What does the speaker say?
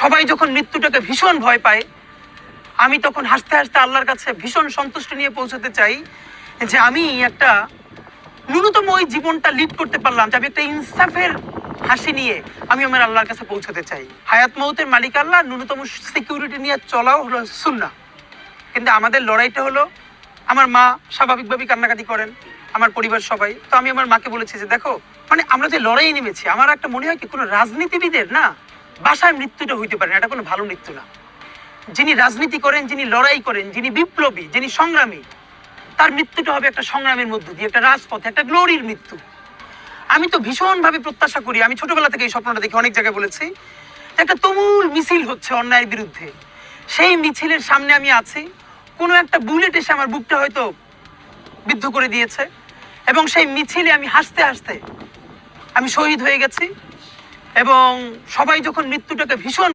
সবাই যখন মৃত্যুটাকে ভীষণ ভয় পায়, আমি তখন হাসতে হাসতে আল্লাহর কাছে ভীষণ সন্তুষ্টি নিয়ে পৌঁছতে চাই যে আমি একটা ন্যূনতম ওই জীবনটা লিড করতে পারলাম, যে আমি একটা ইনসাফের হাসি নিয়ে আমি আমার আল্লাহর কাছে পৌঁছতে চাই। হায়াত মৌতের মালিক আল্লাহ, ন্যূনতম সিকিউরিটি নিয়ে চলাও হলো সুন্নাহ। কিন্তু আমাদের লড়াইটা হলো, আমার মা স্বাভাবিকভাবেই কান্নাকাটি করেন, আমার পরিবার সবাই। তো আমি আমার মাকে বলেছি যে দেখো, মানে আমরা যে লড়াই নেমেছি, আমার একটা মনে হয় কি কোনো রাজনীতিবিদের না বাসায় মৃত্যুটা হইতে পারে না, এটা কোনো ভালো মৃত্যু না। যিনি রাজনীতি করেন, যিনি লড়াই করেন, যিনি বিপ্লবী, যিনি সংগ্রামী, তার মৃত্যুটা হবে একটা সংগ্রামের মধ্য দিয়ে, একটা রাজপথে, একটা গ্লোরির মৃত্যু। আমি তো ভীষণভাবে প্রত্যাশা করি, আমি ছোটবেলা থেকে এই স্বপ্নটা দেখি, অনেক জায়গায় বলেছি, একটা তুমুল মিছিল হচ্ছে অন্যায়ের বিরুদ্ধে। সেই মিছিলের সামনে আমি আছি, কোনো একটা বুলেট এসে আমার বুকটা হয়তো বিদ্ধ করে দিয়েছে, এবং সেই মিছিলে আমি হাসতে হাসতে আমি শহীদ হয়ে গেছি। এবং সবাই যখন মৃত্যুটাকে ভীষণ